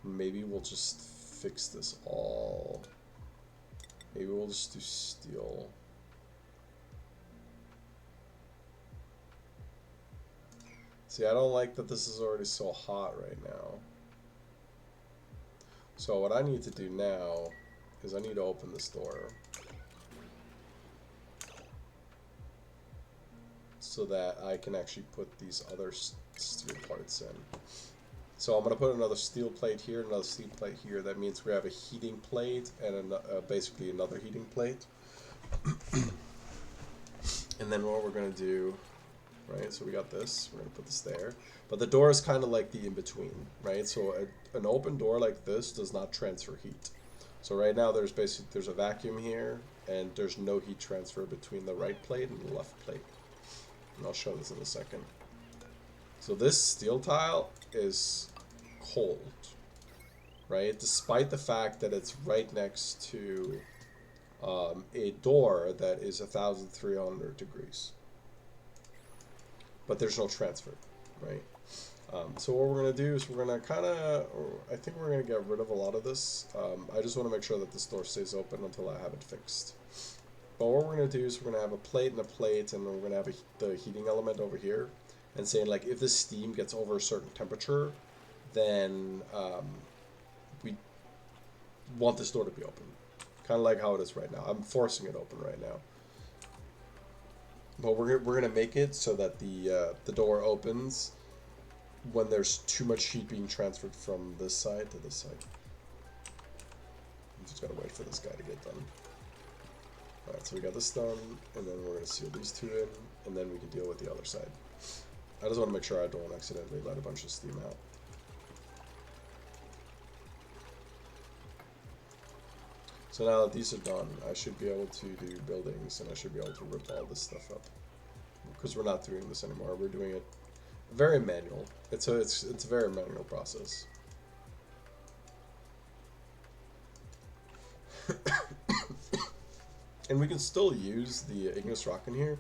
Maybe we'll just fix this all. Maybe we'll just do steel. See, I don't like that this is already so hot right now. So what I need to do now is I need to open this door so that I can actually put these other steel parts in. So I'm going to put another steel plate here, another steel plate here. That means we have a heating plate and basically another heating plate. And then what we're going to do, right, so we got this, we're going to put this there. But the door is kind of like the in-between, right? So an open door like this does not transfer heat. So right now there's a vacuum here, and there's no heat transfer between the right plate and the left plate. And I'll show this in a second. So this steel tile is cold, right? Despite the fact that it's right next to a door that is 1,300 degrees. But there's no transfer, right? So what we're going to do is we're going to I think we're going to get rid of a lot of this. I just want to make sure that this door stays open until I have it fixed. But what we're going to do is we're going to have a plate and a plate, and we're going to have the heating element over here. And saying, like, if the steam gets over a certain temperature, then we want this door to be open. Kind of like how it is right now. I'm forcing it open right now. But we're going to make it so that the door opens when there's too much heat being transferred from this side to this side. I'm just gotta wait for this guy to get done. Alright, so we got this done, and then we're gonna seal these two in, and then we can deal with the other side. I just want to make sure I don't accidentally let a bunch of steam out. So now that these are done, I should be able to do buildings, and I should be able to rip all this stuff up. Because we're not doing this anymore, we're doing it very manual. It's a very manual process. And we can still use the igneous rock in here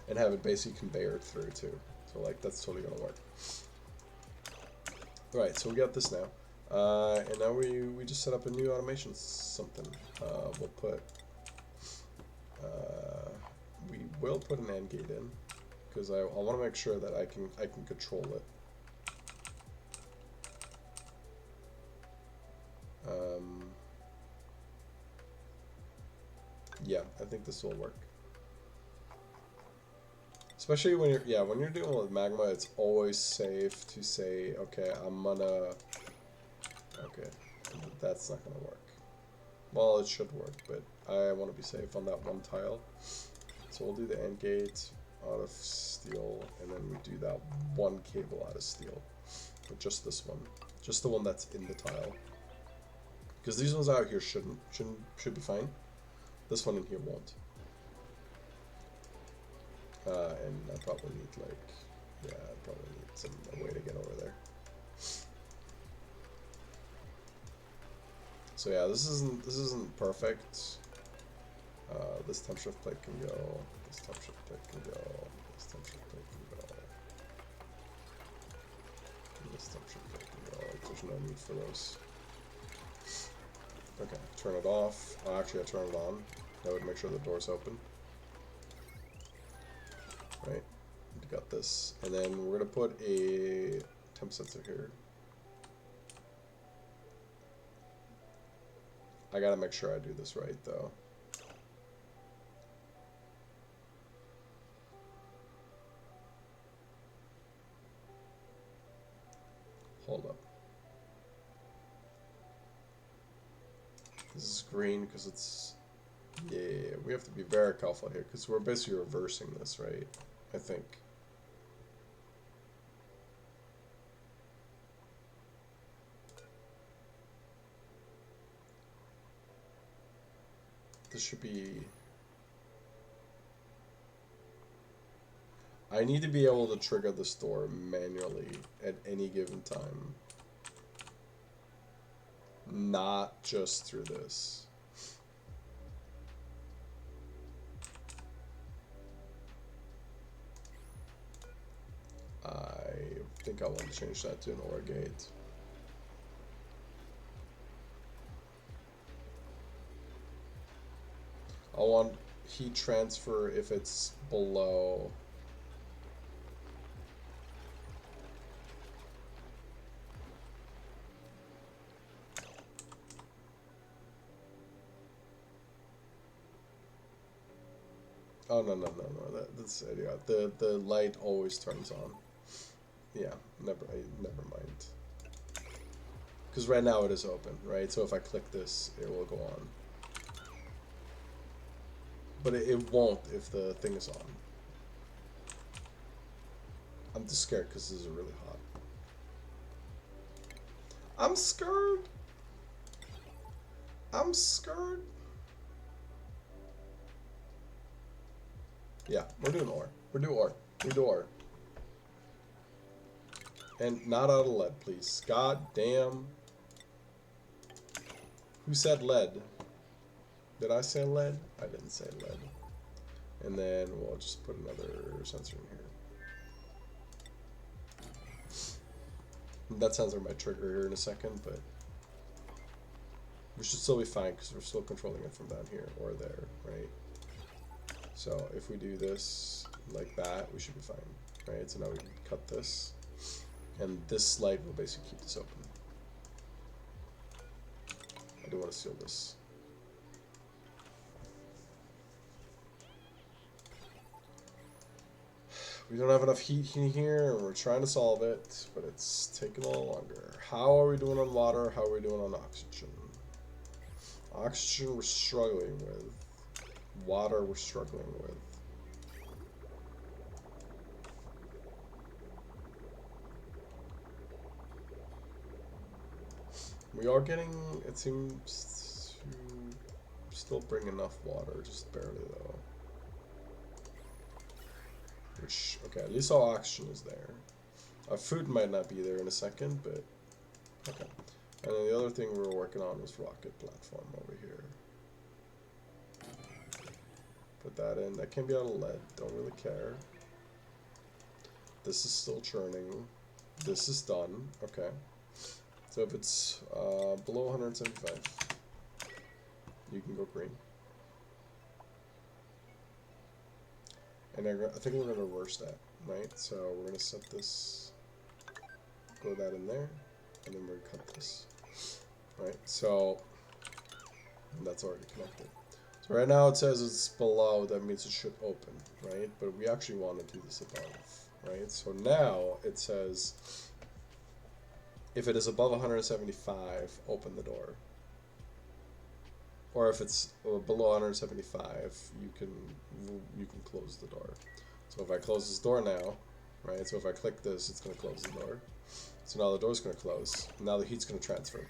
and have it basically conveyored through too. So like that's totally gonna work. Alright, so we got this now. And now we just set up a new automation something. We'll put we will put an AND gate in because I want to make sure that I can control it. Yeah, I think this will work. Especially when you're dealing with magma, it's always safe to say, okay, okay, that's not gonna work. Well, it should work, but I want to be safe on that one tile. So we'll do the AND gate out of steel, and then we do that one cable out of steel. But just this one. Just the one that's in the tile. Because these ones out here should be fine. This one in here won't. And I probably need I probably need a way to get over there. So yeah, this isn't perfect. This temp shift plate can go. This temp shift plate can go. This temp shift plate can go. And this temp shift plate can go. Like, there's no need for those. Okay, turn it off. Oh, actually, I turn it on. That would make sure the door's open. Right, we got this, and then we're gonna put a temp sensor here. I gotta make sure I do this right though. Hold up. This is green because it's, yeah, we have to be very careful here because we're basically reversing this, right? I think. This should be... I need to be able to trigger this door manually at any given time. Not just through this. I think I want to change that to an OR gate. I want heat transfer if it's below. Oh no. That's idiot. The light always turns on. Yeah, never mind. Because right now it is open, right? So if I click this, it will go on. But it won't if the thing is on. I'm just scared because this is really hot. I'm scared. I'm scared. Yeah, we're doing OR. We're doing OR. We do OR. And not out of lead, please. God damn. Who said lead? Did I say lead? I didn't say lead. And then we'll just put another sensor in here. That sensor might trigger here in a second, but we should still be fine because we're still controlling it from down here or there, right? So if we do this like that, we should be fine, right? So now we can cut this, and this light will basically keep this open. I do want to seal this. We don't have enough heat in here, and we're trying to solve it, but it's taking a little longer. How are we doing on water? How are we doing on oxygen? Oxygen we're struggling with. Water we're struggling with. We are getting, it seems to still bring enough water, just barely though. Which, okay, at least all oxygen is there. Our food might not be there in a second, but okay. And then the other thing we were working on was rocket platform over here. Put that in. That can be out of lead. Don't really care. This is still churning. This is done. Okay. So if it's below 175, you can go green. And I think we're going to reverse that, right? So we're going to set this, go that in there, and then we're going to cut this. Right, so that's already connected. So right now it says it's below, that means it should open, right? But we actually want to do this above, right? So now it says if it is above 175, open the door. Or if it's below 175, you can close the door. So if I close this door now, right? So if I click this, it's going to close the door. So now the door's going to close. Now the heat's going to transfer.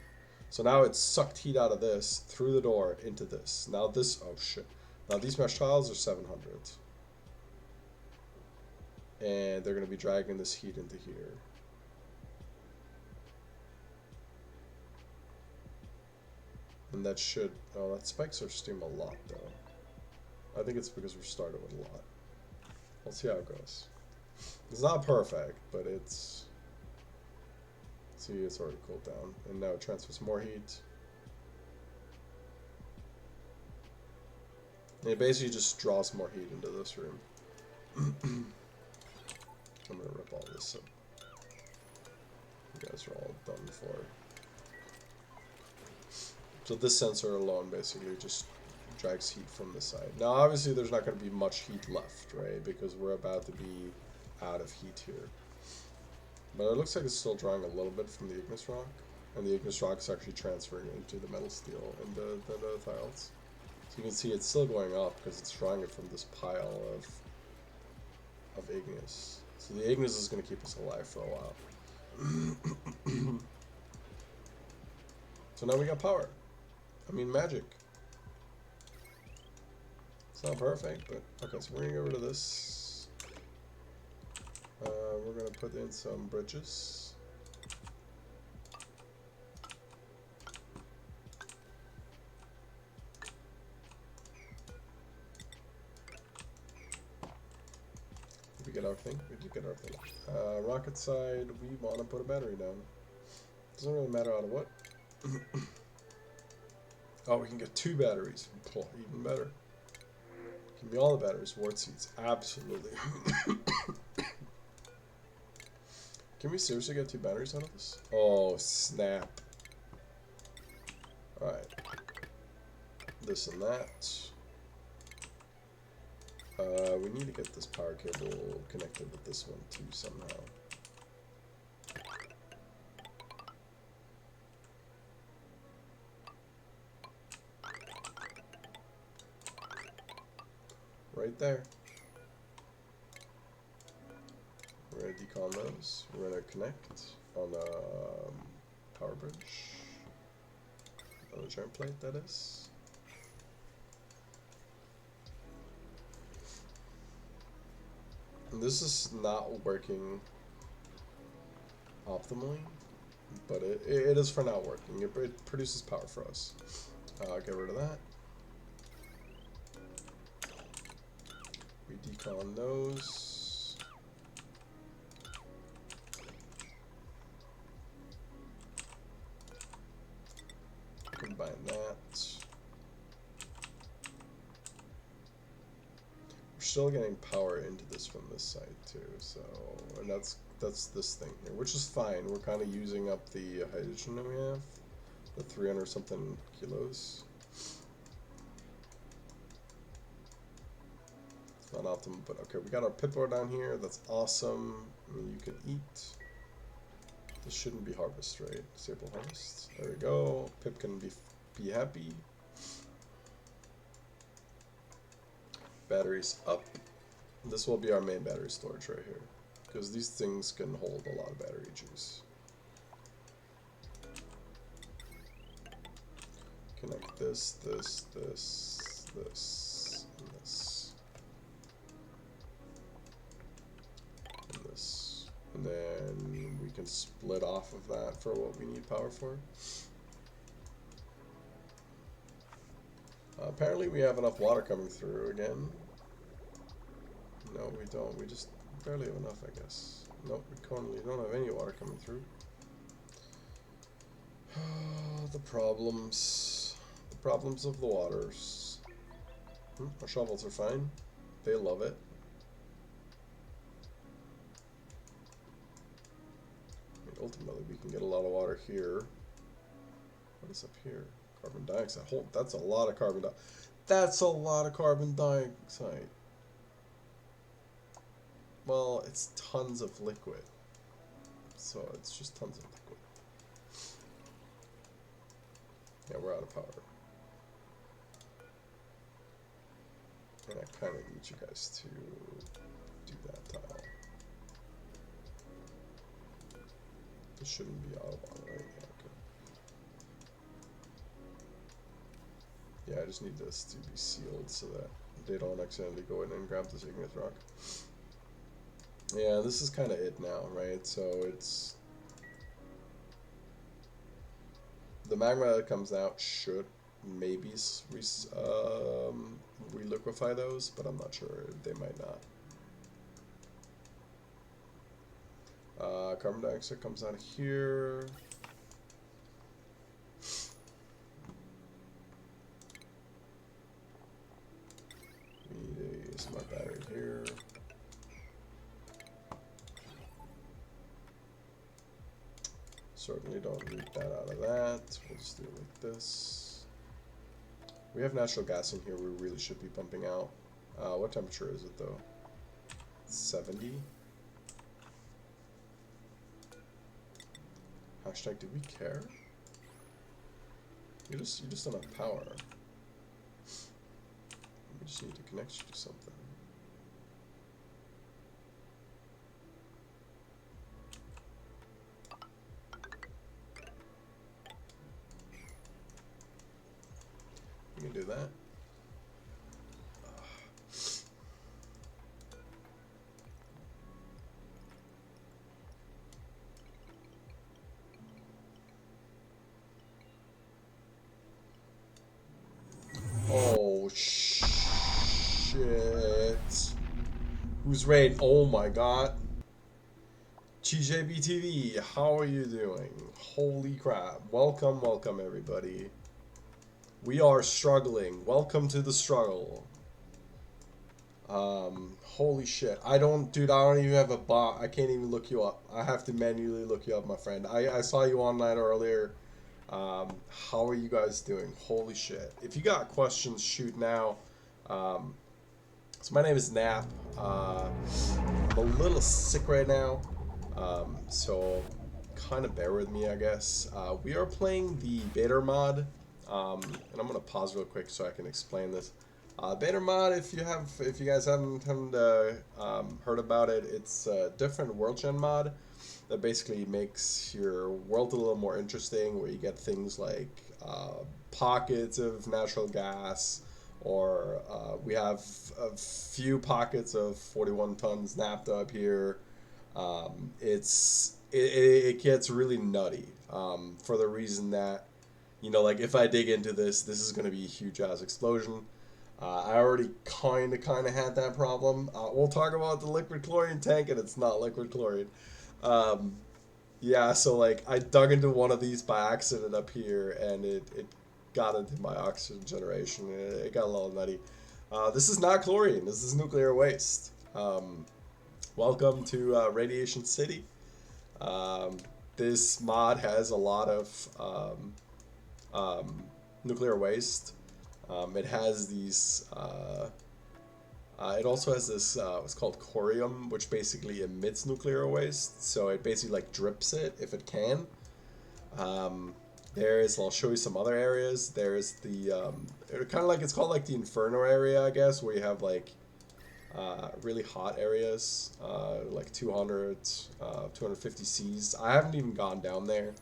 So now it's sucked heat out of this through the door into this. Now this, oh shit. Now these mesh tiles are 700. And they're going to be dragging this heat into here. And that should, oh, that spikes our steam a lot though. I think it's because we started with a lot. We'll see how it goes. It's not perfect, but it's, see, it's already cooled down. And now it transfers more heat. And it basically just draws more heat into this room. I'm gonna rip all this up. You guys are all done for. So this sensor alone basically just drags heat from the side. Now obviously there's not going to be much heat left, right? Because we're about to be out of heat here. But it looks like it's still drawing a little bit from the igneous rock. And the igneous rock is actually transferring into the metal steel and the tiles. So you can see it's still going up because it's drawing it from this pile of igneous. So the igneous is going to keep us alive for a while. So now we got power. I mean, magic. It's not perfect, but okay, so we're gonna get rid of this. We're gonna put in some bridges. If we get our thing? We did get our thing. Rocket side, we want to put a battery down. Doesn't really matter out of what. Oh, we can get 2 batteries. Oh, even better. Give me all the batteries. Ward seeds. Absolutely. Can we seriously get 2 batteries out of this? Oh, snap. Alright. This and that. We need to get this power cable connected with this one too somehow. Right there. We're going to decon those. We're going to connect on a power bridge. On a joint plate, that is. And this is not working optimally, but it is for now working. It produces power for us. Get rid of that. We decon those. Combine that. We're still getting power into this from this side too, so, and that's this thing here, which is fine. We're kind of using up the hydrogen that we have, the 300 something kilos. It's not optimal, but okay, we got our Pippo down here. That's awesome. I mean, you can eat. This shouldn't be harvest, right? Disable harvest. There we go. Pip can be happy. Batteries up. This will be our main battery storage right here, because these things can hold a lot of battery juice. Connect this, this, this, this, and this, and this, and then we can split off of that for what we need power for. Apparently we have enough water coming through again. No, we don't. We just barely have enough, I guess. Nope, we currently don't have any water coming through. The problems. The problems of the waters. Our shovels are fine. They love it. I mean, ultimately, we can get a lot of water here. What is up here? Carbon dioxide. Hold, that's a lot of carbon dioxide. That's a lot of carbon dioxide. Well, it's tons of liquid. So it's just tons of liquid. Yeah, we're out of power. And I kind of need you guys to do that tile. This shouldn't be out of water, right? Yeah, okay. Yeah, I just need this to be sealed so that they don't accidentally go in and grab this igneous rock. Yeah, this is kind of it now, right? So it's... The magma that comes out should maybe reliquefy those, but I'm not sure. They might not. Carbon dioxide comes out of here. We need a smart battery here. Certainly don't need that out of that. We'll just do it like this. We have natural gas in here we really should be pumping out. What temperature is it though? 70? Hashtag, do we care? You just don't have power. We just need to connect you to something. We can do that. Oh shit! Who's Use raid. Oh my god. TJBTV, how are you doing? Holy crap. Welcome, welcome everybody. We are struggling. Welcome to the struggle. Holy shit. Dude, I don't even have a bot. I can't even look you up. I have to manually look you up, my friend. I saw you online earlier. How are you guys doing? Holy shit. If you got questions, shoot now. So my name is Nap. I'm a little sick right now. So kind of bear with me, I guess. We are playing the Baator Mod, and I'm gonna pause real quick so I can explain this. Baator Mod, if you guys haven't heard about it, it's a different world gen mod that basically makes your world a little more interesting, where you get things like pockets of natural gas, or we have a few pockets of 41 tons napped up here. It gets really nutty, for the reason that, like if I dig into this is going to be a huge ass explosion. I already kind of had that problem. We'll talk about the liquid chlorine tank, and it's not liquid chlorine. Yeah, so like I dug into one of these by accident up here, and it got into my oxygen generation, and it got a little nutty. This is not chlorine. This is nuclear waste. Welcome to Radiation City. This mod has a lot of nuclear waste. It has these. It also has this. What's called corium, which basically emits nuclear waste. So it basically like drips it if it can. I'll show you some other areas. There's the kind of like, it's called like the Inferno area, I guess, where you have like really hot areas, like 250 Cs. I haven't even gone down there.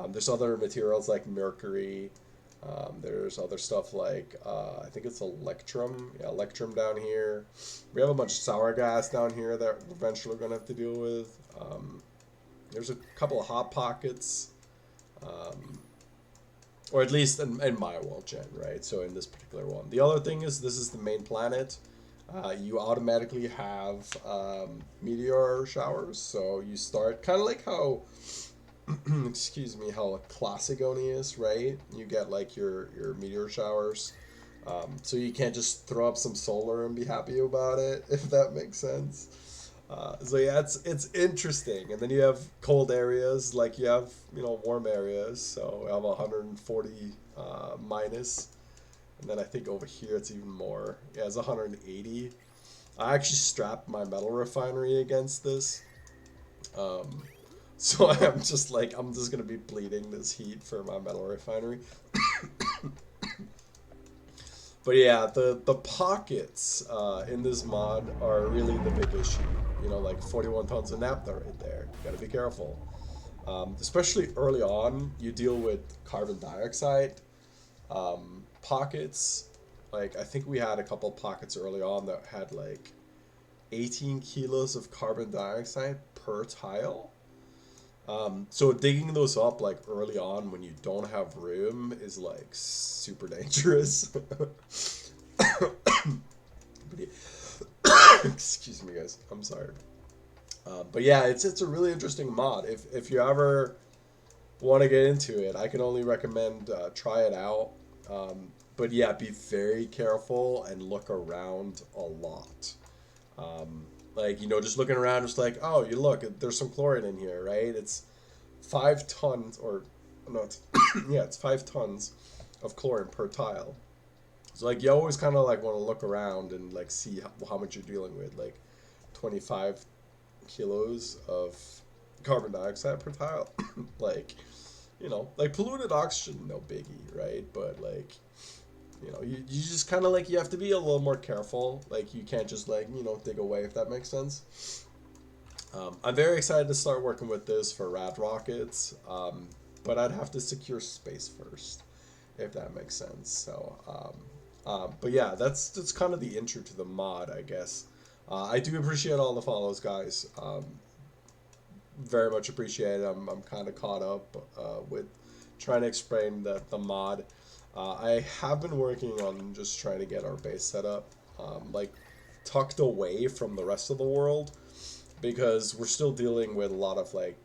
There's other materials like mercury. There's other stuff like, I think it's electrum. Yeah, electrum down here. We have a bunch of sour gas down here that we're eventually going to have to deal with. There's a couple of hot pockets. Or at least in my world gen, right? So in this particular one. The other thing is, this is the main planet. You automatically have meteor showers. So you start kind of like how, excuse me, how a classic Oni is, right? You get like your meteor showers. So you can't just throw up some solar and be happy about it, if that makes sense. So yeah, it's interesting. And then you have cold areas, like you have, warm areas. So we have 140 minus. And then I think over here it's even more. Yeah, it's 180. I actually strapped my metal refinery against this. So I'm just gonna be bleeding this heat for my metal refinery. But yeah, the pockets in this mod are really the big issue. Like 41 tons of naphtha right there. You gotta be careful. Especially early on, you deal with carbon dioxide pockets. Like, I think we had a couple pockets early on that had like 18 kilos of carbon dioxide per tile. So digging those up like early on when you don't have room is like super dangerous. Excuse me, guys. I'm sorry. But yeah, it's a really interesting mod. If you ever want to get into it, I can only recommend try it out. But yeah, be very careful and look around a lot. Like, just looking around, just like, oh, you look, there's some chlorine in here, right? It's 5 tons, or no, it's yeah, it's 5 tons of chlorine per tile. So like, you always kind of like want to look around and like see how much you're dealing with. Like 25 kilos of carbon dioxide per tile. Like, like polluted oxygen, no biggie, right? But like, you just kind of like, you have to be a little more careful. Like, you can't just like, dig away, if that makes sense. I'm very excited to start working with this for rad rockets, but I'd have to secure space first, if that makes sense. So, but yeah, that's kind of the intro to the mod, I guess. I do appreciate all the follows, guys. Very much appreciate it. I'm kind of caught up with trying to explain the mod. I have been working on just trying to get our base set up. Like, tucked away from the rest of the world because we're still dealing with a lot of like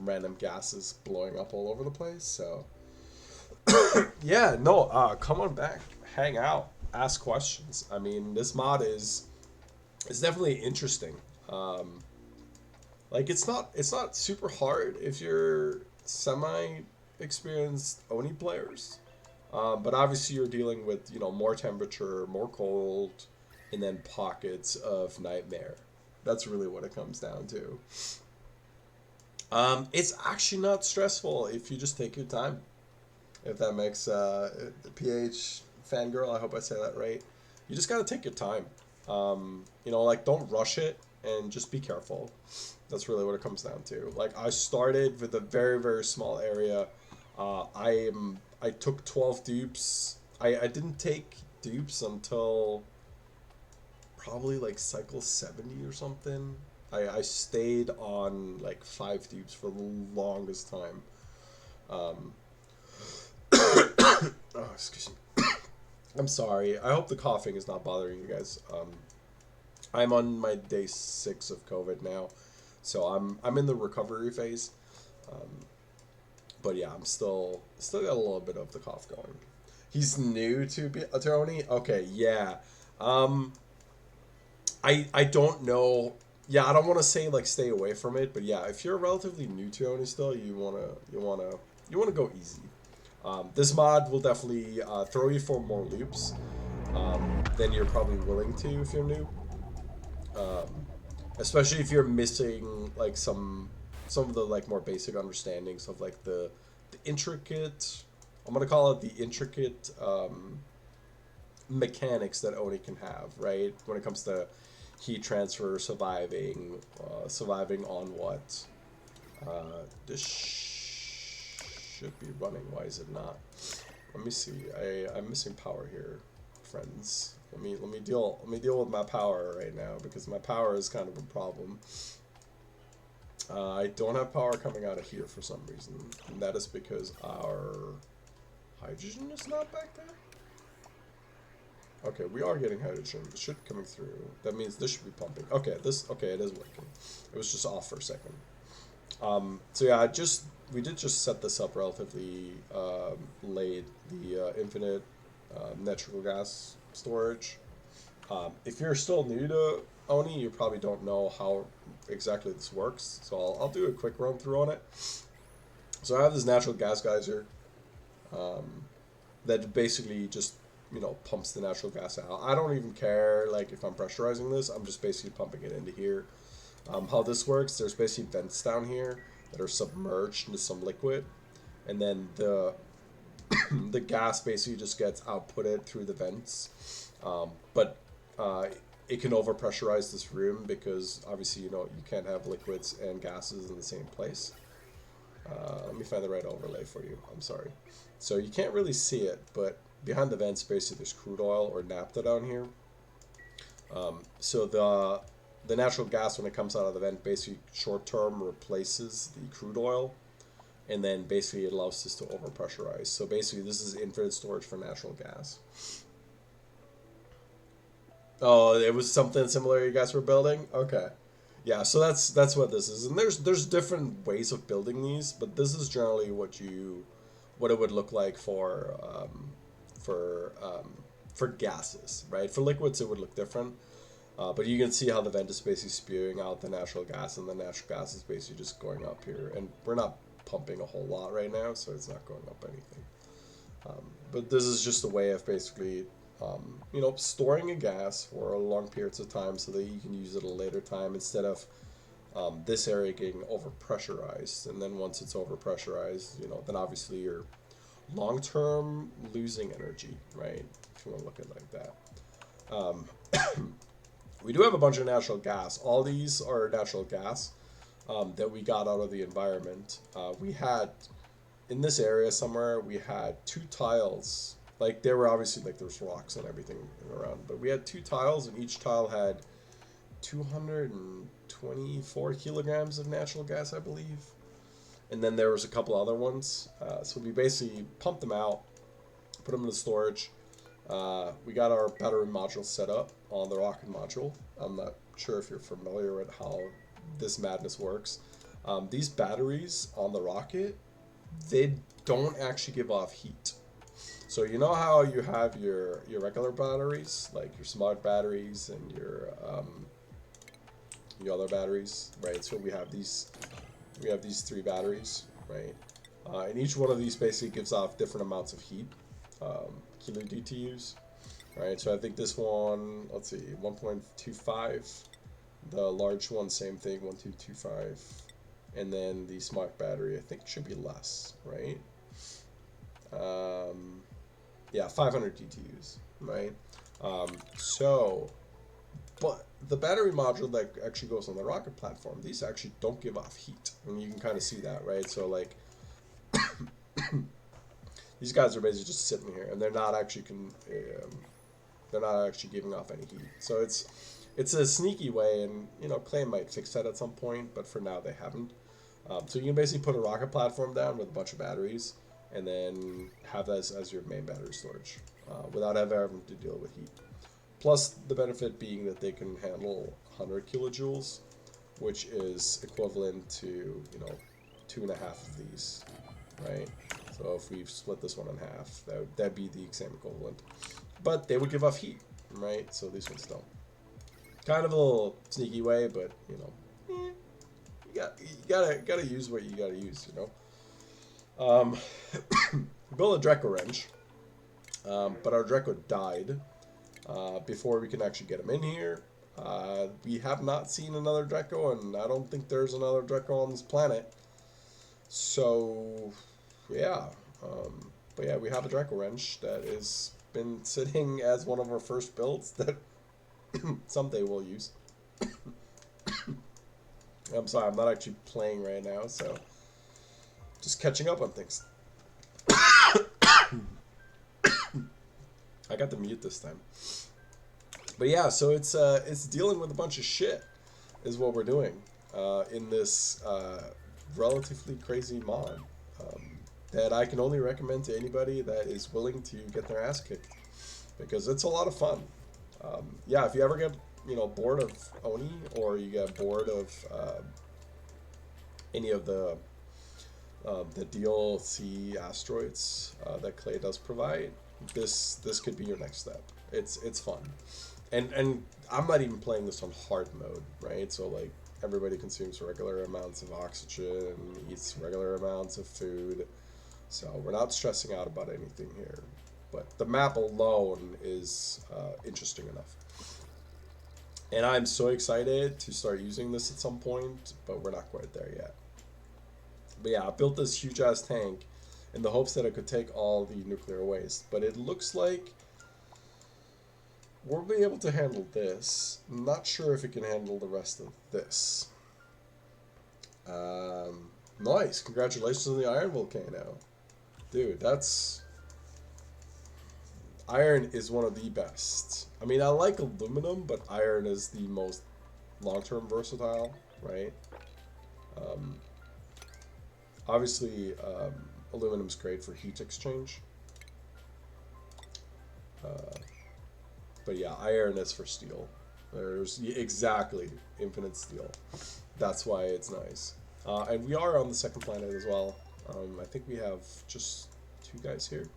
random gases blowing up all over the place. So yeah, no, come on back, hang out, ask questions. I mean, this mod is definitely interesting. Um, like it's not super hard if you're semi experienced Oni players. But obviously you're dealing with, more temperature, more cold, and then pockets of nightmare. That's really what it comes down to. It's actually not stressful if you just take your time. If that makes the PH fangirl, I hope I say that right. You just gotta take your time. Like don't rush it and just be careful. That's really what it comes down to. Like I started with a very very small area. I took 12 dupes. I didn't take dupes until probably like cycle 70 or something. I stayed on like 5 dupes for the longest time. Um, oh, excuse me. I'm sorry. I hope the coughing is not bothering you guys. I'm on my day 6 of COVID now, so I'm in the recovery phase. Um, but yeah, I'm still got a little bit of the cough going. He's new to Tony. Okay, yeah. Um, I don't know. Yeah, I don't want to say like stay away from it, but yeah, if you're relatively new to Oni still, you wanna go easy. This mod will definitely throw you for more loops than you're probably willing to if you're new. Um, Especially if you're missing like some of the like more basic understandings of like the intricate. I'm gonna call it the intricate mechanics that Oni can have, right? When it comes to heat transfer, surviving on what? This should be running. Why is it not? Let me see. I'm missing power here, friends. Let me deal with my power right now because my power is kind of a problem. I don't have power coming out of here for some reason, and that is because our hydrogen is not back there. Okay, we are getting hydrogen. It should be coming through. That means this should be pumping. Okay, it is working. It was just off for a second. So yeah, we did just set this up relatively late. The infinite natural gas storage. If you're still new to Oni, you probably don't know how exactly this works. So I'll do a quick run through on it. So I have this natural gas geyser that basically just pumps the natural gas out. I don't even care like if I'm pressurizing this. I'm just basically pumping it into here. How this works? There's basically vents down here that are submerged into some liquid, and then the the gas basically just gets outputted through the vents. But it can overpressurize this room because obviously you can't have liquids and gases in the same place. Let me find the right overlay for you. I'm sorry. So you can't really see it, but behind the vents, basically there's crude oil or naphtha down here. So the natural gas when it comes out of the vent basically short term replaces the crude oil, and then basically it allows this to overpressurize. So basically this is infinite storage for natural gas. Oh, it was something similar you guys were building? Okay. Yeah, so that's what this is. And there's different ways of building these, but this is generally what it would look like for for gases, right? For liquids it would look different. But you can see how the vent is basically spewing out the natural gas, and the natural gas is basically just going up here. And we're not pumping a whole lot right now, so it's not going up anything. But this is just a way of basically, storing a gas for long periods of time so that you can use it at a later time instead of this area getting overpressurized. And then once it's overpressurized, then obviously you're long-term losing energy, right? If you want to look at it like that. We do have a bunch of natural gas. All these are natural gas that we got out of the environment. We had, in this area somewhere, we had 2 tiles. Like, there were obviously, like, there's rocks and everything around. But we had 2 tiles, and each tile had 224 kilograms of natural gas, I believe. And then there was a couple other ones. So we basically pumped them out, put them into storage. We got our battery module set up. on the rocket module. I'm not sure if you're familiar with how this madness works. These batteries on the rocket, they don't actually give off heat. So you know how you have your regular batteries, like your smart batteries and your other batteries, right? So we have these three batteries, right? And each one of these basically gives off different amounts of heat, kilo DTUs, right? So I think this one, let's see, 1.25. The large one, same thing, 1.225. And then the smart battery, I think, should be less, right? Yeah, 500 DTUs, right? So, but the battery module that actually goes on the rocket platform, these actually don't give off heat, and you can kind of see that, right? So like, these guys are basically just sitting here, and they're not actually giving off any heat. So it's a sneaky way, and you know, Clay might fix that at some point, but for now they haven't. So you can basically put a rocket platform down with a bunch of batteries, and then have that as your main battery storage, without ever having to deal with heat. Plus the benefit being that they can handle 100 kilojoules, which is equivalent to, you know, 2.5 of these, right? So if we've split this one in half, that'd be the same equivalent. But they would give off heat, right? So these ones don't. Kind of a little sneaky way, but you know, you gotta use what you gotta use, you know. Built a Dreco wrench, but our Dreco died before we can actually get him in here. We have not seen another Dreco, and I don't think there's another Dreco on this planet. So, yeah. But yeah, we have a Dreco wrench that has been sitting as one of our first builds that someday we'll use. I'm sorry, I'm not actually playing right now, so just catching up on things. I got to mute this time. But yeah, so it's dealing with a bunch of shit is what we're doing in this relatively crazy mod that I can only recommend to anybody that is willing to get their ass kicked, because it's a lot of fun. Yeah, if you ever get, you know, bored of Oni, or you get bored of any of the DLC asteroids that Clay does provide, this could be your next step. It's fun, and I'm not even playing this on hard mode, right? So like, everybody consumes regular amounts of oxygen, eats regular amounts of food, so we're not stressing out about anything here. But the map alone is interesting enough. And I'm so excited to start using this at some point, but we're not quite there yet. But yeah, I built this huge ass tank in the hopes that it could take all the nuclear waste. But it looks like we'll be able to handle this. I'm not sure if it can handle the rest of this. Nice. Congratulations on the iron volcano. Dude, that's... Iron is one of the best. I mean, I like aluminum, but iron is the most long-term versatile, right? Obviously, aluminum's great for heat exchange. But yeah, iron is for steel. There's exactly infinite steel. That's why it's nice. And we are on the second planet as well. I think we have just 2 guys here.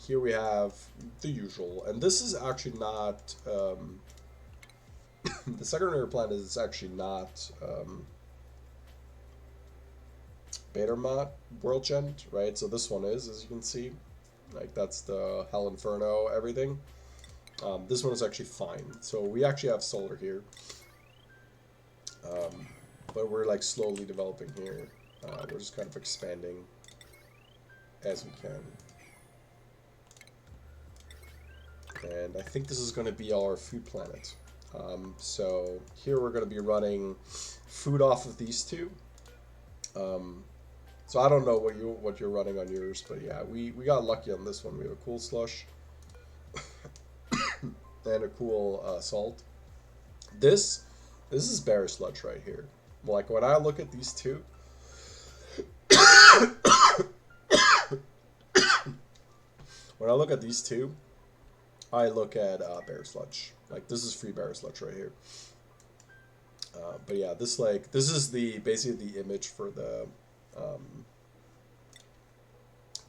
Here we have the usual, and this is actually not the secondary planet is actually not Baator Mod World Gen, right? So this one is, as you can see, like that's the Hell Inferno everything. This one is actually fine. So we actually have solar here, but we're like slowly developing here. We're just kind of expanding as we can. And I think this is going to be our food planet. So here we're going to be running food off of these two. So I don't know what you're running on yours, but yeah, we got lucky on this one. We have a cool slush and a cool salt. This is berry sludge right here. Like when I look at these two, when I look at these two, I look at Bear Sludge. Like this is free Bear Sludge right here. But yeah, this is the basically the image um,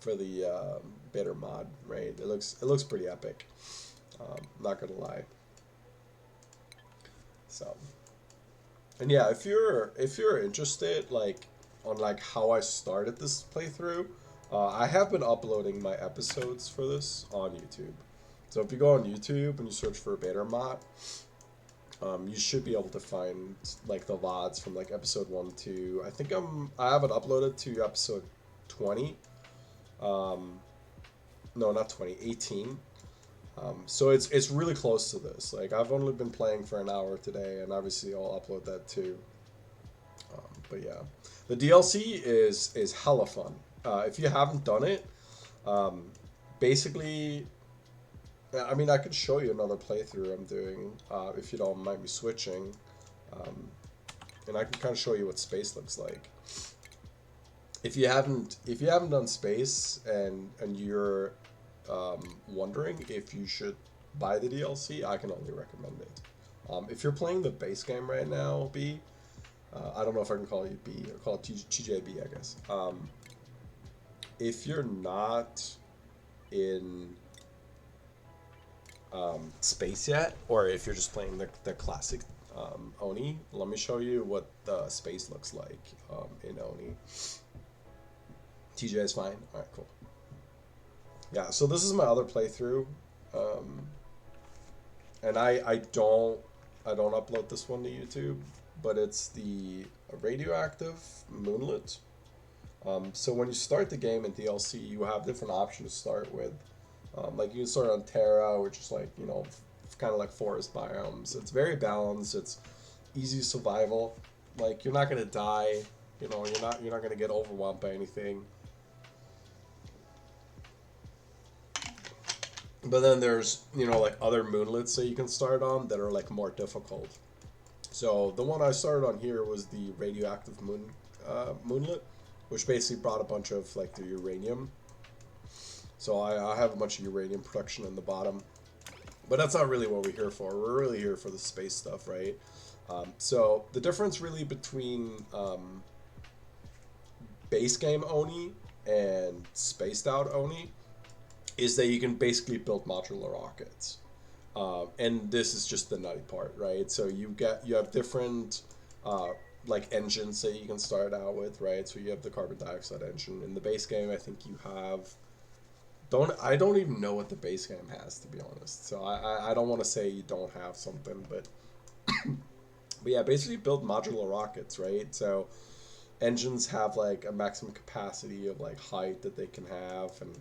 for the Baator Mod, right? It looks pretty epic. Not gonna lie. So, and yeah, if you're interested, like on like how I started this playthrough, I have been uploading my episodes for this on YouTube. So if you go on YouTube and you search for Baator Mod, you should be able to find like the VODs from like episode 1 to I have it uploaded to episode 20. No, not 20, 18. So it's really close to this. Like I've only been playing for an hour today, and obviously I'll upload that too. But yeah, the DLC is hella fun. If you haven't done it, um, basically, I mean, I could show you another playthrough I'm doing if you don't mind me switching, um, and I can kind of show you what space looks like. If you haven't done space and you're wondering if you should buy the DLC, I can only recommend it. If you're playing the base game right now, B, I don't know if I can call you B or call it TJB, I guess. If you're not in space yet, or if you're just playing the classic Oni, let me show you what the space looks like in Oni. TJ is fine. All right, cool. Yeah, so this is my other playthrough, and I don't upload this one to YouTube, but it's the radioactive moonlit. So when you start the game in DLC, you have different options to start with. Like you can start on Terra, which is like kind of like forest biomes. It's very balanced. It's easy survival. Like you're not gonna die. You're not gonna get overwhelmed by anything. But then there's, like other moonlets that you can start on that are like more difficult. So the one I started on here was the radioactive moonlet, which basically brought a bunch of like the uranium. So I have a bunch of uranium production in the bottom. But that's not really what we're here for. We're really here for the space stuff, right? So the difference really between base game Oni and spaced out Oni is that you can basically build modular rockets, and this is just the nutty part, right? So you have different like engines that you can start out with, right? So you have the carbon dioxide engine in the base game. I think you have I don't even know what the base game has, to be honest. So I don't want to say you don't have something, but but yeah, basically build modular rockets, right? So engines have like a maximum capacity of like height that they can have, and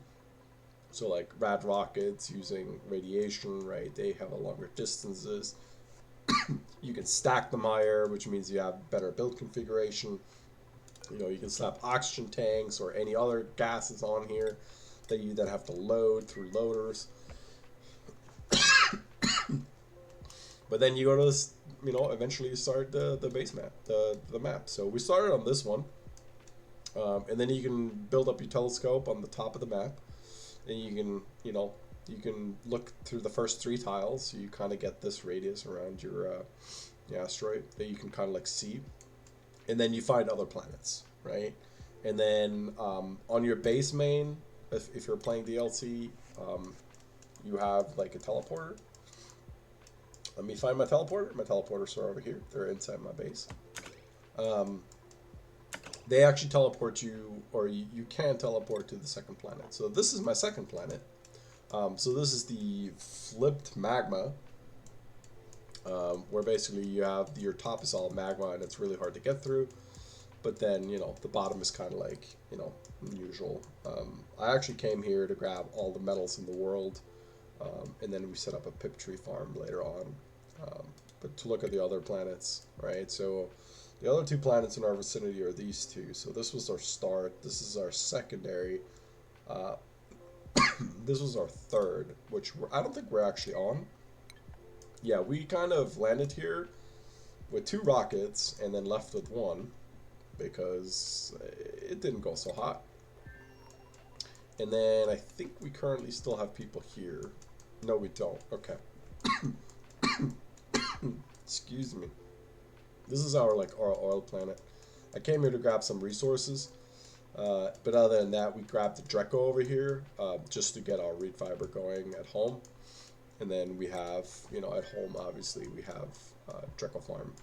so like rad rockets using radiation, right? They have a longer distances. You can stack them higher, which means you have better build configuration. You can slap oxygen tanks or any other gases on here that you then have to load through loaders. But then you go to this, eventually you start the base map, the map. So we started on this one, and then you can build up your telescope on the top of the map. And you can, you can look through the first 3 tiles, so you kind of get this radius around your asteroid that you can kind of like see. And then you find other planets, right? And then on your base main, if you're playing DLC, you have like a teleporter. Let me find my teleporter. My teleporters are over here. They're inside my base. They actually teleport you, or you can teleport to the second planet. So this is my second planet. So this is the flipped magma, where basically you have your top is all magma and it's really hard to get through. But then, the bottom is kind of like, unusual. I actually came here to grab all the metals in the world, and then we set up a pip tree farm later on. But to look at the other planets, right? So the other 2 planets in our vicinity are these 2. So this was our start. This is our secondary. This was our third, which I don't think we're actually on. Yeah, we kind of landed here with 2 rockets and then left with 1 because it didn't go so hot. And then I think we currently still have people here. No, we don't. Okay. Excuse me. This is our oil planet. I came here to grab some resources, but other than that, we grabbed the Draco over here just to get our reed fiber going at home, and then we have, you know, at home obviously we have Draco farm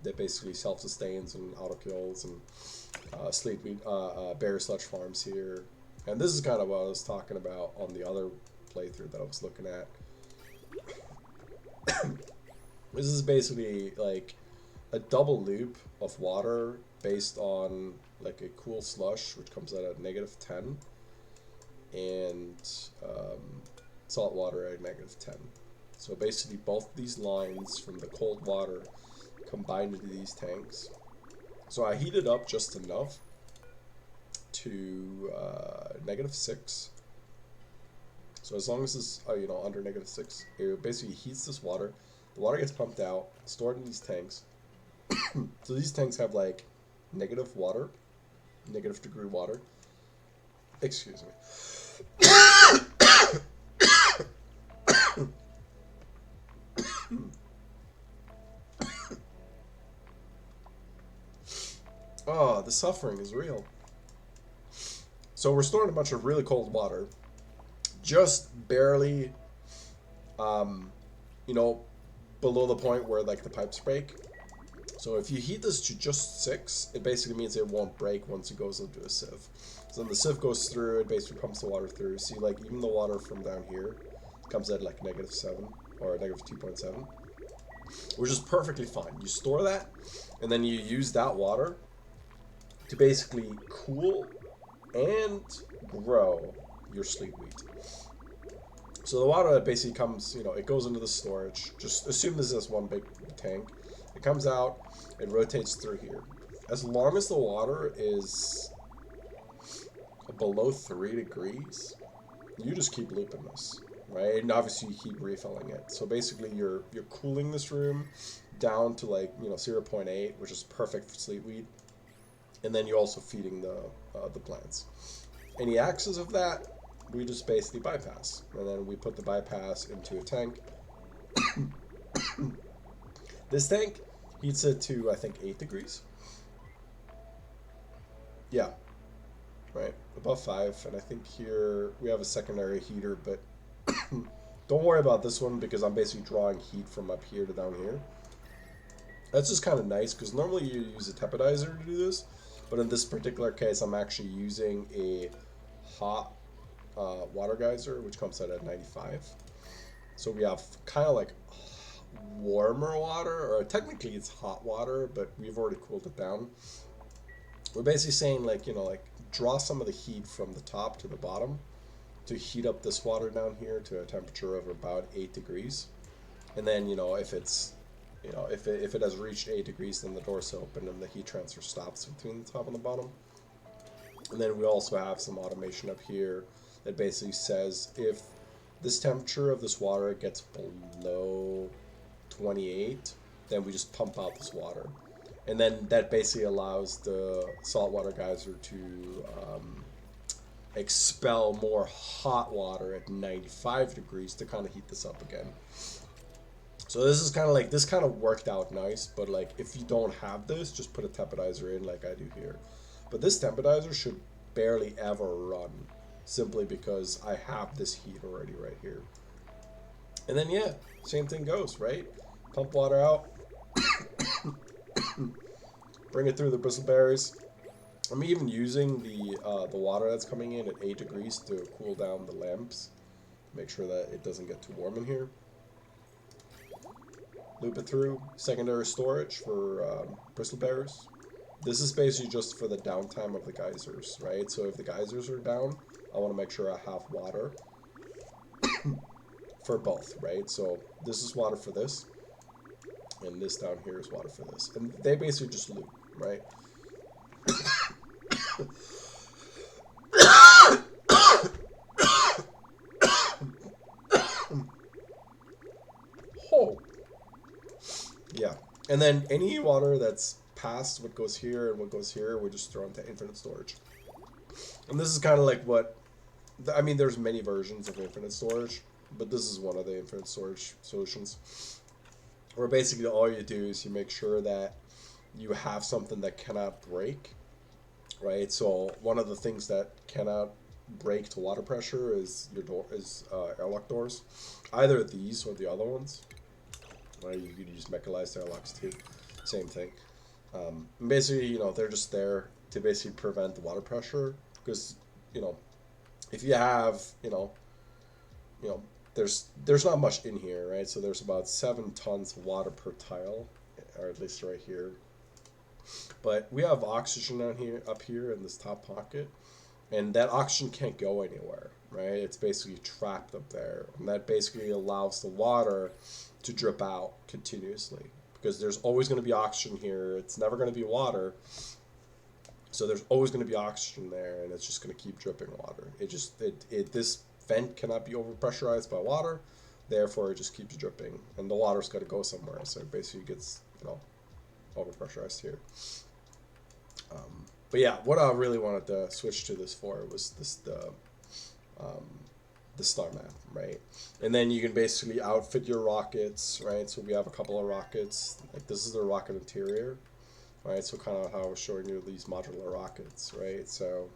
that basically self-sustains and auto kills and berry sludge farms here, and this is kind of what I was talking about on the other playthrough that I was looking at. This is basically like a double loop of water based on like a cool slush, which comes out at -10, and salt water at -10. So basically both these lines from the cold water combined into these tanks. So I heated up just enough to -6. So as long as it's you know, under -6, it basically heats this water. The water gets pumped out, stored in these tanks. So these tanks have like negative water, negative degree water. Excuse me. Oh, the suffering is real. So we're storing a bunch of really cold water, just barely, you know, below the point where like the pipes break. So if you heat this to just 6, it basically means it won't break once it goes into a sieve. So when the sieve goes through, it basically pumps the water through. See, like even the water from down here comes at like -7 or -2.7, which is perfectly fine. You store that, and then you use that water to basically cool and grow your sleep wheat. So the water that basically comes, you know, it goes into the storage. Just assume this is one big tank. It comes out, it rotates through here. As long as the water is below 3 degrees, you just keep looping this, right? And obviously you keep refilling it. So basically you're cooling this room down to like, you know, 0.8, which is perfect for sleep wheat. And then you're also feeding the plants. Any excess of that, we just basically bypass. And then we put the bypass into a tank. This tank heats it to, I think, 8 degrees. Yeah. Right. Above 5. And I think here we have a secondary heater, but don't worry about this one because I'm basically drawing heat from up here to down here. That's just kind of nice because normally you use a tepidizer to do this. But in this particular case, I'm actually using a hot water geyser, which comes out at 95. So we have kind of like warmer water, or technically it's hot water, but we've already cooled it down. We're basically saying, like, you know, like draw some of the heat from the top to the bottom to heat up this water down here to a temperature of about 8 degrees. And then, you know, if it's, you know, if it has reached 8 degrees, then the door's open and the heat transfer stops between the top and the bottom. And then we also have some automation up here that basically says if this temperature of this water gets below 28, then we just pump out this water. And then that basically allows the saltwater geyser to expel more hot water at 95 degrees to kind of heat this up again. So this is kind of like, this kind of worked out nice, but like if you don't have this, just put a tepidizer in like I do here. But this tepidizer should barely ever run, simply because I have this heat already right here. And then yeah, same thing goes, right? Pump water out, bring it through the bristleberries. I'm even using the water that's coming in at 8 degrees to cool down the lamps. Make sure that it doesn't get too warm in here. Loop it through. Secondary storage for bristleberries. This is basically just for the downtime of the geysers, right? So if the geysers are down, I want to make sure I have water for both, right? So this is water for this, and this down here is water for this. And they basically just loop, right? Oh. Yeah. And then any water that's past what goes here and what goes here, we just throw into infinite storage. And this is kind of like what, I mean, there's many versions of infinite storage. but this is one of the infinite storage solutions. Where basically all you do is you make sure that you have something that cannot break, right? So one of the things that cannot break to water pressure is your door is airlock doors, either these or the other ones. Right, you could use mechanized airlocks too, same thing. Basically, they're just there to basically prevent the water pressure because you know if you have you know there's not much in here, right? So there's about 7 tons of water per tile, or at least right here. But we have oxygen down here, up here in this top pocket, and that oxygen can't go anywhere, right? It's basically trapped up there, and that basically allows the water to drip out continuously because there's always going to be oxygen here. It's never going to be water, so there's always going to be oxygen there, and it's just going to keep dripping water. This vent cannot be overpressurized by water, therefore it just keeps dripping, and the water's got to go somewhere, so it basically gets overpressurized here. But yeah, what I really wanted to switch to this for was the star map, right? And then you can basically outfit your rockets, right? So we have a couple of rockets. Like this is the rocket interior, right? So kind of how I was showing you these modular rockets, right? So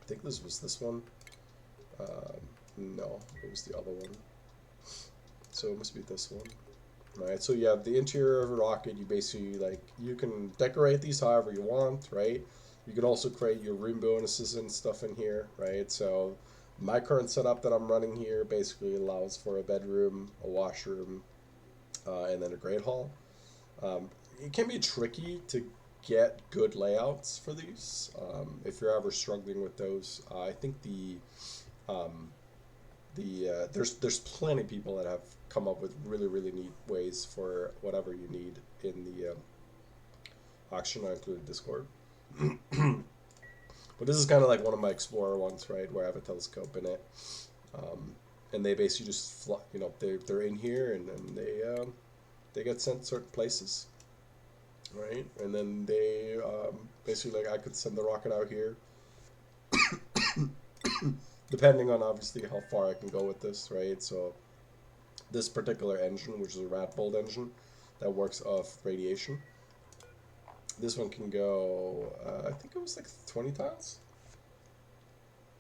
I think this was this one. No, it was the other one. So it must be this one. Right, so you have the interior of a rocket. You basically you can decorate these however you want, right? You can also create your room bonuses and stuff in here, right? So my current setup that I'm running here basically allows for a bedroom, a washroom, and then a great hall. It can be tricky to get good layouts for these if you're ever struggling with those. I think there's plenty of people that have come up with really neat ways for whatever you need in the auction. I included Discord. But this is kind of like one of my Explorer ones, right, where I have a telescope in it, and they basically just fly, they're in here, and then they get sent certain places, right, and then they basically I could send the rocket out here, depending on obviously how far I can go with this, right. So this particular engine, which is a rat bolt engine that works off radiation, this one can go, I think it was like 20 tiles.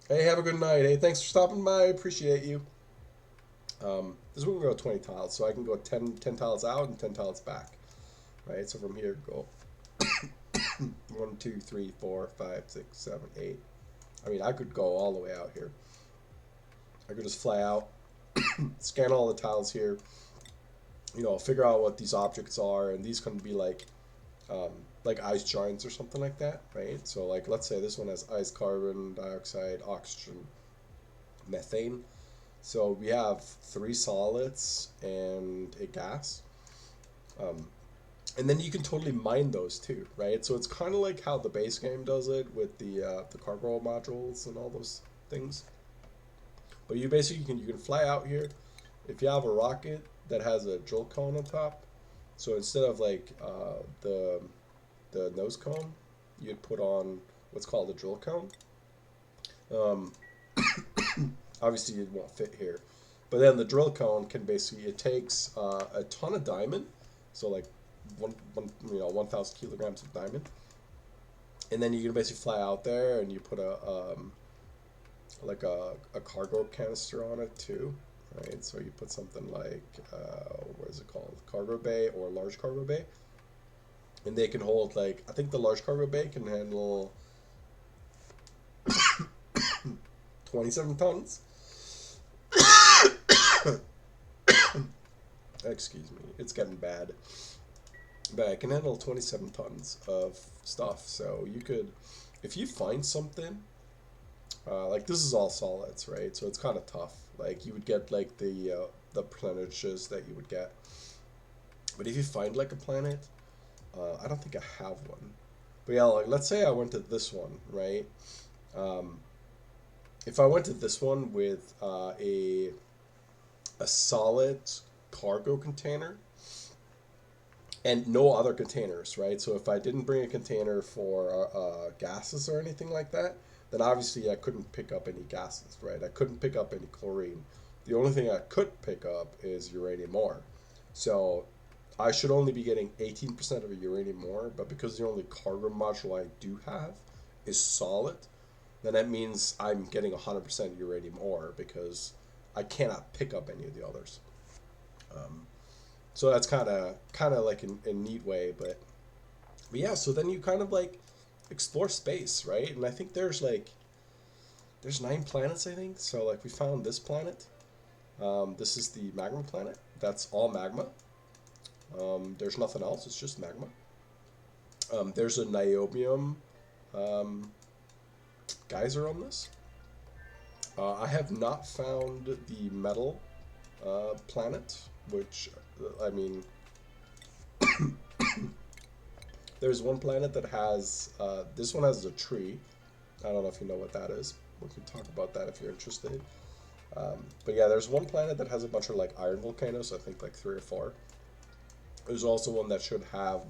Hey, have a good night. Hey, thanks for stopping by. I appreciate you. This one can go 20 tiles, so I can go 10 tiles out and 10 tiles back. Right, so from here, go 1, 2, 3, 4, 5, 6, 7, 8. I mean, I could go all the way out here. I could just fly out, scan all the tiles here, figure out what these objects are, and these can be like ice giants or something like that, right? So like, let's say this one has ice, carbon dioxide, oxygen, methane. So we have 3 solids and a gas. And then you can totally mine those too, right? So it's kind of like how the base game does it with the cargo modules and all those things. But you basically you can fly out here. If you have a rocket that has a drill cone on top, so instead of like the nose cone, you'd put on what's called a drill cone. Obviously, it won't fit here, but then the drill cone can basically, it takes a ton of diamond, so like 1,000 kilograms of diamond, and then you can basically fly out there and you put a cargo canister on it too, right? So you put something like what is it called, cargo bay or large cargo bay, and they can hold like, I think the large cargo bay can handle 27 tons. Excuse me, it's getting bad. But I can handle 27 tons of stuff. So you could, if you find something, like this is all solids, right? So it's kind of tough. Like you would get like the percentages that you would get. But if you find like a planet, I don't think I have one. But yeah, like let's say I went to this one, right? If I went to this one with a solid cargo container and no other containers, right? So if I didn't bring a container for gases or anything like that, then obviously I couldn't pick up any gases, right? I couldn't pick up any chlorine. The only thing I could pick up is uranium ore. So I should only be getting 18% of a uranium ore, but because the only cargo module I do have is solid, then that means I'm getting 100% uranium ore because I cannot pick up any of the others. So that's kind of like a neat way, but yeah. So then you kind of like explore space, right? And I think there's 9 planets, I think. So like we found this planet. This is the magma planet. That's all magma. There's nothing else. It's just magma. There's a niobium geyser on this. I have not found the metal planet, which, I mean, there's one planet that has, this one has a tree. I don't know if you know what that is. We can talk about that if you're interested. But yeah, there's one planet that has a bunch of like iron volcanoes, I think like 3 or 4. There's also one that should have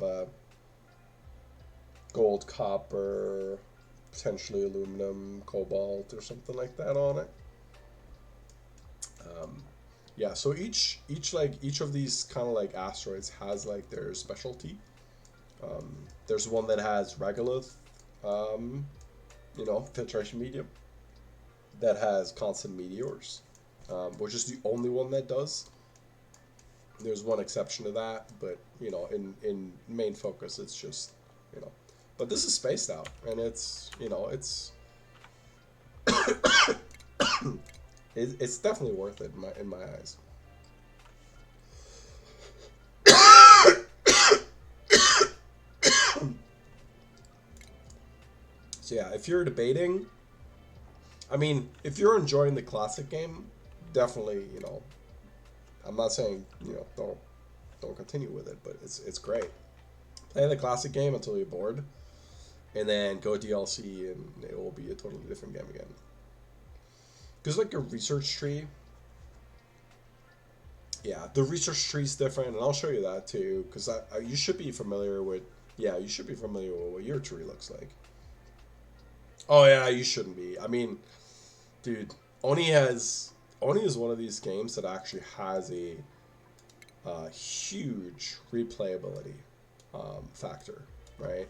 gold, copper, potentially aluminum, cobalt, or something like that on it. Yeah, so each of these kind of like asteroids has like their specialty. There's one that has regolith, filtration medium, that has constant meteors, which is the only one that does. There's one exception to that, but in main focus, it's just But this is spaced out, and it's it's definitely worth it in my eyes. So yeah, if you're debating, I mean, if you're enjoying the classic game, definitely, I'm not saying, don't continue with it, but it's great. Play the classic game until you're bored, and then go DLC, and it will be a totally different game again. Because like a research tree, yeah, the research tree is different, and I'll show you that too. Because you should be familiar with, you should be familiar with what your tree looks like. Oh yeah, you shouldn't be. I mean, dude, Oni is one of these games that actually has a huge replayability factor, right?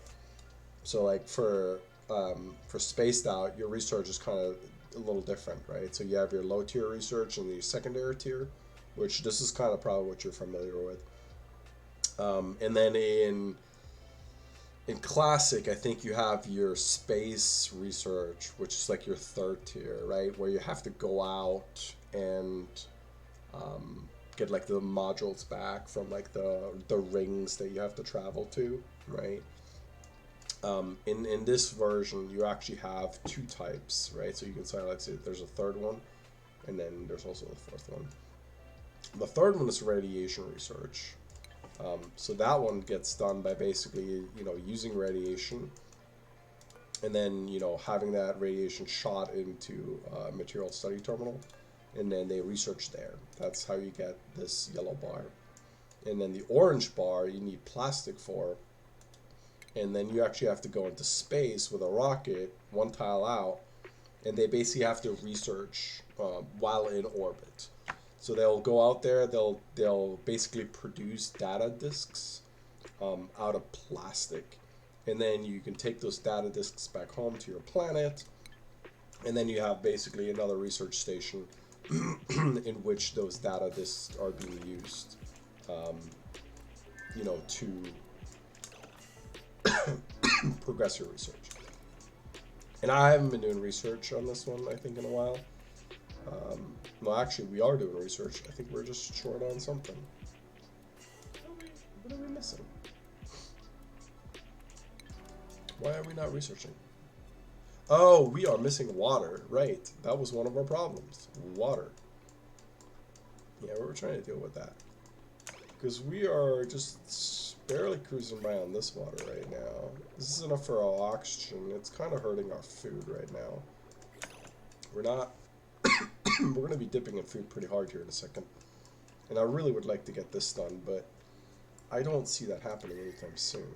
So like for spaced out, your research is kind of a little different, right? So you have your low tier research and your secondary tier, which this is kind of probably what you're familiar with. And then in classic, I think you have your space research, which is like your 3rd tier, right? Where you have to go out and get like the modules back from like the rings that you have to travel to, right? In this version, you actually have 2 types, right? So you can say, like, say there's a 3rd one, and then there's also a 4th one. The 3rd one is radiation research. So that one gets done by basically, using radiation, and then, having that radiation shot into a material study terminal, and then they research there. That's how you get this yellow bar. And then the orange bar, you need plastic for, and then you actually have to go into space with a rocket, 1 tile out, and they basically have to research while in orbit. So they'll go out there, they'll basically produce data disks out of plastic, and then you can take those data disks back home to your planet, and then you have basically another research station in which those data disks are being used, to progress your research. And I haven't been doing research on this one, I think, in a while. No, actually, we are doing research. I think we're just short on something. What are we missing? Why are we not researching? Oh, we are missing water. Right. That was one of our problems. Water. Yeah, we were trying to deal with that. Because we are just barely cruising by on this water right now. This is enough for our oxygen. It's kind of hurting our food right now. We're not... we're going to be dipping in food pretty hard here in a second. And I really would like to get this done, but I don't see that happening anytime soon.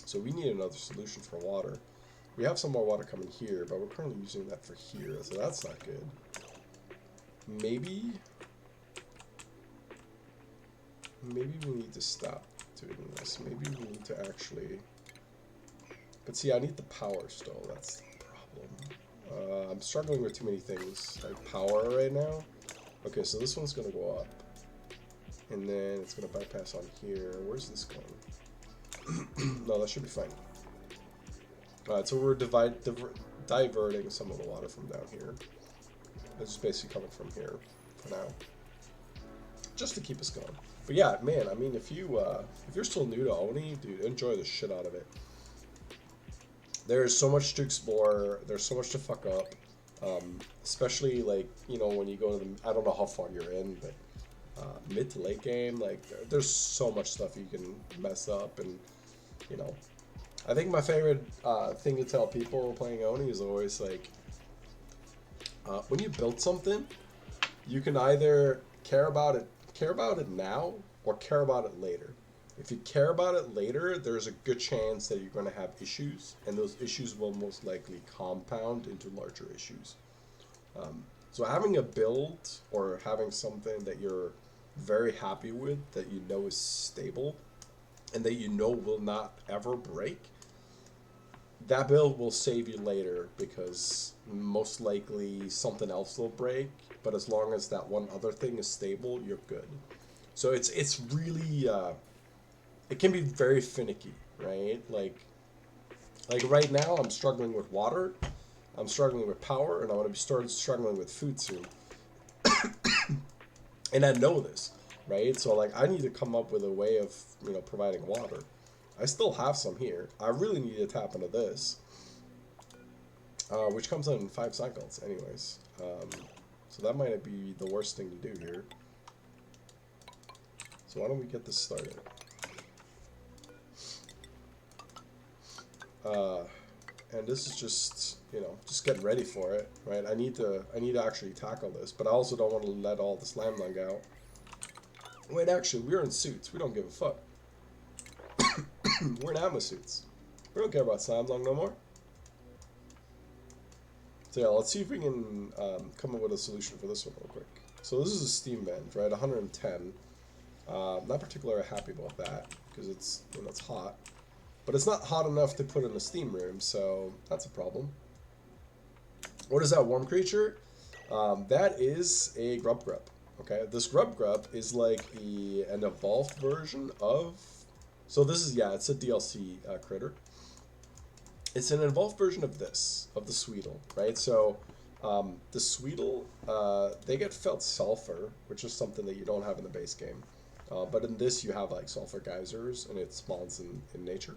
So we need another solution for water. We have some more water coming here, but we're currently using that for here, so that's not good. maybe we need to stop doing this. Maybe we need to actually... But see, I need the power still. That's the problem. I'm struggling with too many things, like power right now. Okay, so this one's going to go up. And then it's going to bypass on here. Where's this going? No, that should be fine. Alright, so we're diverting some of the water from down here. It's just basically coming from here for now. Just to keep us going. But yeah, man, I mean, if you're still new to Oni, dude, enjoy the shit out of it. There's so much to explore. There's so much to fuck up. Especially, like, you know, when you go to the... I don't know how far you're in, but... mid to late game, like, there's so much stuff you can mess up, and, you know... I think my favorite thing to tell people playing Oni is always, like... when you build something, you can either care about it now, or care about it later. If you care about it later, there's a good chance that you're going to have issues, and those issues will most likely compound into larger issues. So having a build or having something that you're very happy with, that you know is stable, and that you know will not ever break, that build will save you later, because most likely something else will break, but as long as that one other thing is stable, you're good. So it's really... it can be very finicky, right? Like right now, I'm struggling with water, I'm struggling with power, and I'm going to start struggling with food soon. And I know this, right? So, like, I need to come up with a way of, you know, providing water. I still have some here. I really need to tap into this, which comes in 5 cycles, anyways. So that might be the worst thing to do here. So why don't we get this started? And this is just, you know, just getting ready for it, right? I need to actually tackle this, but I also don't want to let all the slime lung out. Wait, actually, we're in suits. We don't give a fuck. We're in ammo suits. We don't care about slime lung no more. So yeah, let's see if we can come up with a solution for this one real quick. So this is a steam vent, right? 110. Not particularly happy about that because it's, you know, it's hot. But it's not hot enough to put in a steam room, so that's a problem. What is that warm creature? That is a grub grub. Okay, this grub grub is like an evolved version of... So this is, yeah, it's a DLC critter. It's an evolved version of this, of the Sweetle, right? So the Sweetle, they get felt sulfur, which is something that you don't have in the base game. But in this, you have like sulfur geysers, and it spawns in nature.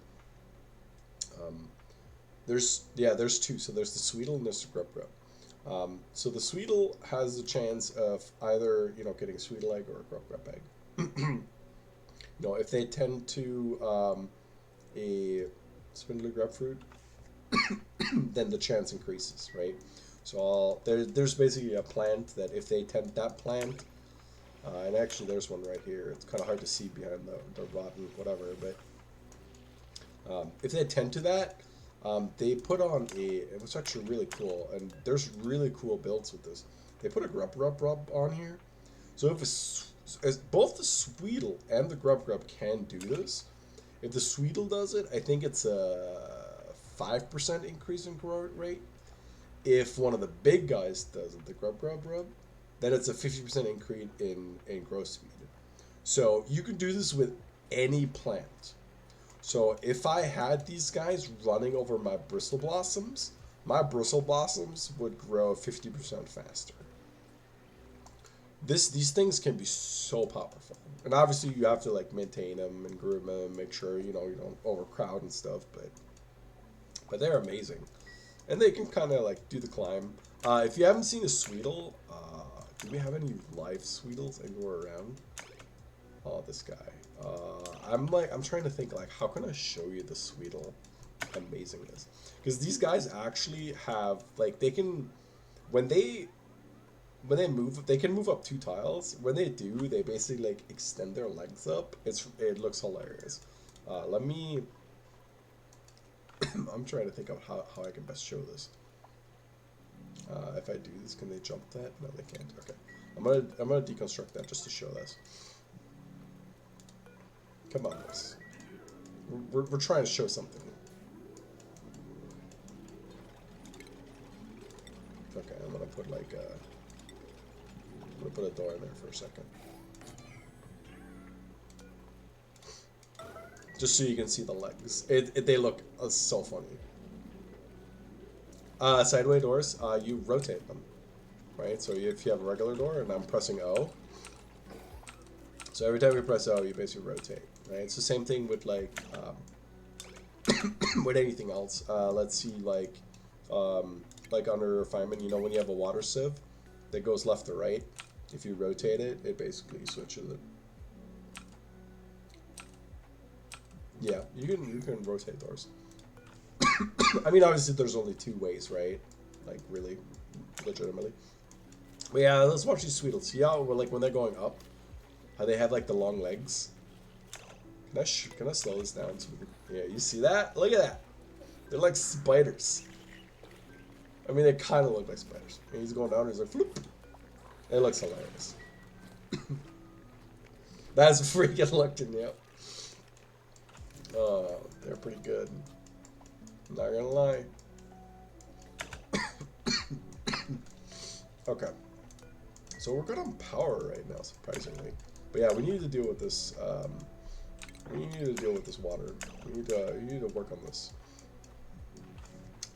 There's two. So there's the Sweetle and there's the grub grub. So the Sweetle has a chance of either, you know, getting Sweetle egg or a grub grub egg. You know, if they tend to a spindly grapefruit, then the chance increases, right? So there's basically a plant that if they tend that plant, and actually there's one right here. It's kind of hard to see behind the rotten whatever, but if they tend to that, they put on it was actually really cool, and there's really cool builds with this. They put a grub on here, so if as both the Sweetle and the grub can do this. If the Sweetle does it, I think it's a 5% increase in growth rate. If one of the big guys does it, the grub, then it's a 50% increase in growth speed. So you can do this with any plant. So if I had these guys running over my bristle blossoms would grow 50% faster. These things can be so powerful, and obviously you have to like maintain them and groom them, make sure you don't overcrowd and stuff. But they're amazing, and they can kind of like do the climb. If you haven't seen a Sweetle, do we have any live Sweetles anywhere around? Oh, this guy. I'm trying to think like how can I show you the Sweetle amazingness, because these guys actually have like they can when they move, they can move up 2 tiles. When they do, they basically like extend their legs up. It looks hilarious. Let me. I'm trying to think of how I can best show this. If I do this, can they jump that? No, they can't. Okay. I'm gonna deconstruct that just to show this. Come on, this. We're trying to show something. Okay, I'm gonna put like I'm gonna put a door in there for a second. Just so you can see the legs. They look so funny. Sideway doors, you rotate them, right? So if you have a regular door, and I'm pressing O, so every time you press O, you basically rotate, right? It's the same thing with like with anything else. Let's see, like under refinement, you know, when you have a water sieve that goes left to right, if you rotate it, it basically switches it. Yeah, you can rotate doors. I mean, obviously, there's only two ways, right? Like, really, legitimately. But yeah, let's watch these Sweetles. See how, like, when they're going up, how they have, like, the long legs? Can I slow this down? So yeah, you see that? Look at that. They're like spiders. I mean, they kind of look like spiders. And he's going down, and he's like, floop. It looks hilarious. That's freaking looking, yep. They're pretty good. Not gonna lie. Okay. So we're good on power right now, surprisingly. But yeah, we need to deal with this. We need to deal with this water. We need to work on this.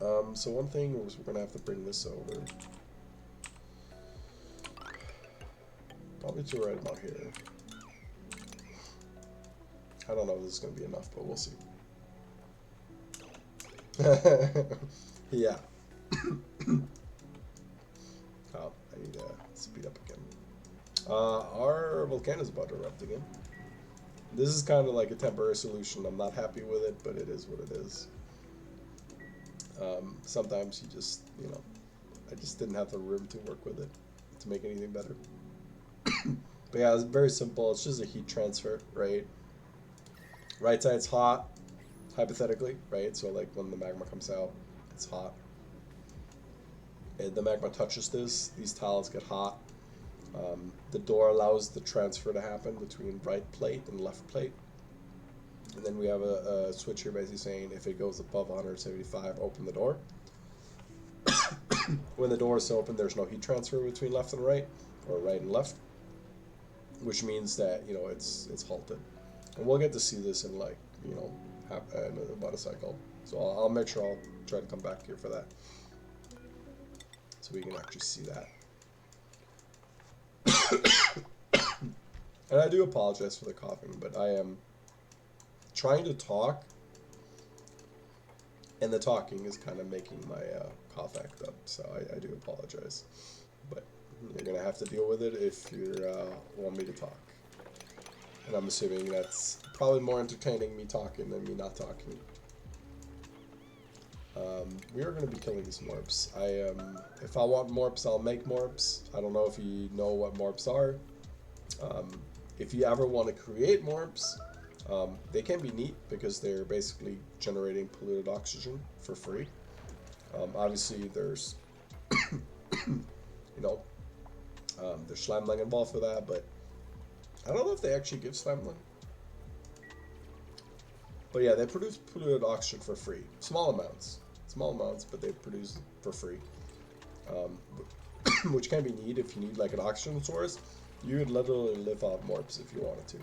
So one thing is we're gonna have to bring this over. Probably to right about here. I don't know if this is gonna be enough, but we'll see. Yeah. Oh, I need to speed up again. Our volcano is about to erupt again. This is kind of like a temporary solution. I'm not happy with it, but it is what it is. Sometimes you just, you know, I just didn't have the room to work with it to make anything better. But yeah, it's very simple. It's just a heat transfer, right? Right side's hot, hypothetically, right? So like when the magma comes out, it's hot. And the magma touches this, these tiles get hot. The door allows the transfer to happen between right plate and left plate. And then we have a switch here basically saying if it goes above 175, open the door. When the door is open, there's no heat transfer between left and right, or right and left, which means that, you know, it's halted. And we'll get to see this in like, you know, about a cycle. So I'll make sure I'll try to come back here for that, so we can actually see that. And I do apologize for the coughing, but I am trying to talk, and the talking is kind of making my cough act up, so I do apologize. But you're going to have to deal with it if you want me to talk. And I'm assuming that's probably more entertaining me talking than me not talking. We are going to be killing these morps. If I want morps, I'll make morps. I don't know if you know what morps are. If you ever want to create morps, they can be neat because they're basically generating polluted oxygen for free. Obviously, there's, you know, there's Schleimling involved for that, but I don't know if they actually give Schleimling. But yeah, they produce polluted oxygen for free. Small amounts, but they produce for free. Which can be neat if you need like an oxygen source. You would literally live off morps if you wanted to.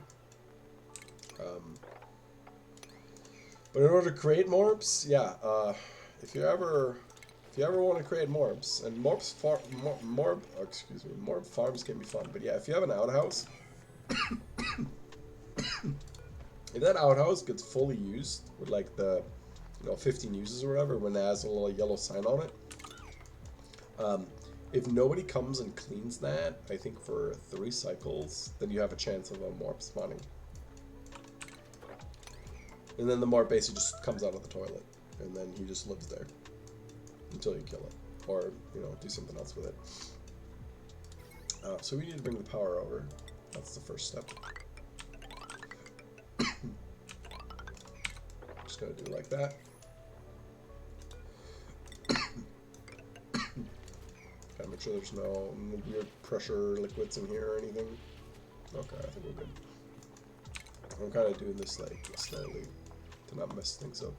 But in order to create morps, yeah, if you ever want to create morps, and morp farms can be fun. But yeah, if you have an outhouse, if that outhouse gets fully used with like the, you know, 15 uses or whatever, when it has a little yellow sign on it, if nobody comes and cleans that, I think for 3 cycles, then you have a chance of a morp spawning. And then the morp basically just comes out of the toilet, and then he just lives there until you kill it, or, you know, do something else with it. So we need to bring the power over. That's the first step. Just gonna do it like that. Gotta make Make sure there's no weird pressure liquids in here or anything. Okay, I think we're good. I'm kind of doing this like slowly to not mess things up.